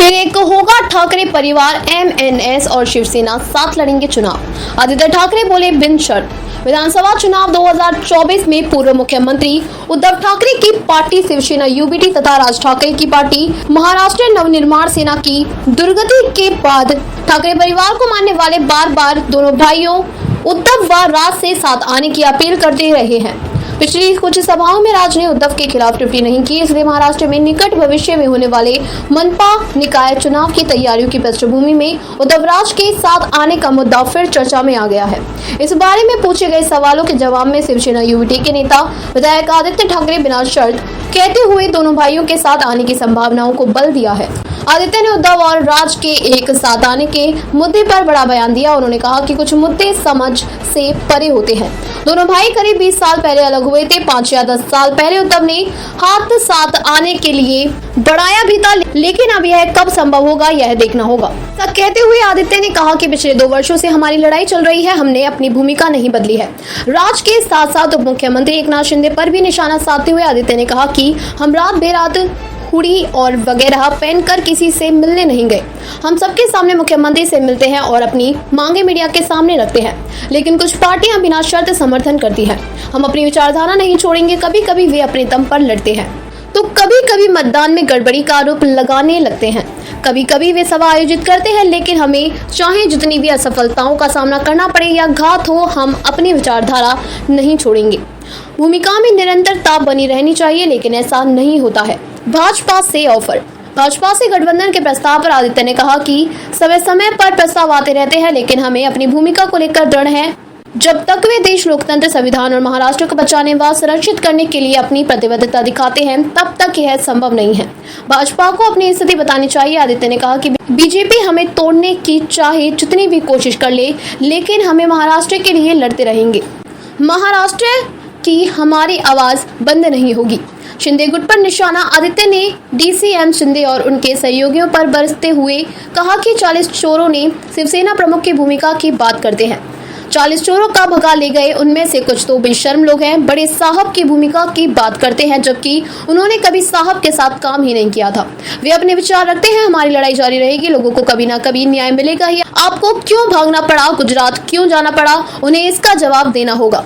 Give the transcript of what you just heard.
फिर एक होगा ठाकरे परिवार, एमएनएस और शिवसेना साथ लड़ेंगे चुनाव। आदित्य ठाकरे बोले बिन शर्त। विधानसभा चुनाव 2024 में पूर्व मुख्यमंत्री उद्धव ठाकरे की पार्टी शिवसेना यूबीटी तथा राज ठाकरे की पार्टी महाराष्ट्र नवनिर्माण सेना की दुर्गति के बाद ठाकरे परिवार को मानने वाले बार बार दोनों भाइयों उद्धव व राज से साथ आने की अपील करते रहे हैं। पिछली कुछ सभाओं में राज ने उद्धव के खिलाफ टिप्पणी नहीं की, इसलिए महाराष्ट्र में निकट भविष्य में होने वाले मनपा निकाय चुनाव की तैयारियों की पृष्ठभूमि में उद्धव राज के साथ आने का मुद्दा फिर चर्चा में आ गया है। इस बारे में पूछे गए सवालों के जवाब में शिवसेना यूबीटी के नेता विधायक आदित्य ठाकरे बिना शर्त कहते हुए दोनों भाइयों के साथ आने की संभावनाओं को बल दिया है। आदित्य ने उद्धव और राज के एक साथ आने के मुद्दे पर बड़ा बयान दिया। उन्होंने कहा कि कुछ मुद्दे समझ से परे होते हैं। दोनों भाई करीब 20 साल पहले अलग हुए थे। 5 या 10 साल पहले उद्धव ने हाथ साथ आने के लिए बढ़ाया भी था, लेकिन अब यह कब संभव होगा यह देखना होगा। ऐसा कहते हुए आदित्य ने कहा कि पिछले 2 वर्षों से हमारी लड़ाई चल रही है, हमने अपनी भूमिका नहीं बदली है। राज के साथ साथ उप मुख्यमंत्री एकनाथ शिंदे पर भी निशाना साधते हुए आदित्य ने कहा कि हम रात बेरात हुडी और वगैरह पहनकर किसी से मिलने नहीं गए। हम सबके सामने मुख्यमंत्री से मिलते हैं और अपनी मांगे मीडिया के सामने रखते हैं, लेकिन कुछ पार्टियां बिना शर्त समर्थन करती हैं। हम अपनी विचारधारा नहीं छोड़ेंगे। कभी कभी वे अपने दम पर लड़ते हैं तो कभी कभी मतदान में गड़बड़ी का आरोप लगाने लगते हैं। कभी कभी वे सभा आयोजित करते हैं, लेकिन हमें चाहे जितनी भी असफलताओं का सामना करना पड़े या घात हो, हम अपनी विचारधारा नहीं छोड़ेंगे। भूमिका में निरंतरता बनी रहनी चाहिए, लेकिन ऐसा नहीं होता है। भाजपा से ऑफर। भाजपा से गठबंधन के प्रस्ताव पर आदित्य ने कहा कि समय समय पर प्रस्ताव आते रहते हैं, लेकिन हमें अपनी भूमिका को लेकर दृढ़ है। जब तक वे देश, लोकतंत्र, संविधान और महाराष्ट्र को बचाने व संरक्षित करने के लिए अपनी प्रतिबद्धता दिखाते हैं, तब तक यह संभव नहीं है। भाजपा को अपनी स्थिति बतानी चाहिए। आदित्य ने कहा कि बीजेपी हमें तोड़ने की चाहे जितनी भी कोशिश कर ले, लेकिन हमें महाराष्ट्र के लिए लड़ते रहेंगे। महाराष्ट्र की हमारी आवाज बंद नहीं होगी। शिंदे गुट पर निशाना। आदित्य ने डीसीएम शिंदे और उनके सहयोगियों पर बरसते हुए कहा कि 40 चोरों ने शिवसेना प्रमुख की भूमिका की बात करते हैं। 40 चोरों का भगा ले गए, उनमें से कुछ तो बेशर्म लोग हैं, बड़े साहब की भूमिका की बात करते हैं, जबकि उन्होंने कभी साहब के साथ काम ही नहीं किया था। वे अपने विचार रखते हैं। हमारी लड़ाई जारी रहेगी। लोगों को कभी ना कभी न्याय मिलेगा ही। आपको क्यों भागना पड़ा, गुजरात क्यों जाना पड़ा, उन्हें इसका जवाब देना होगा।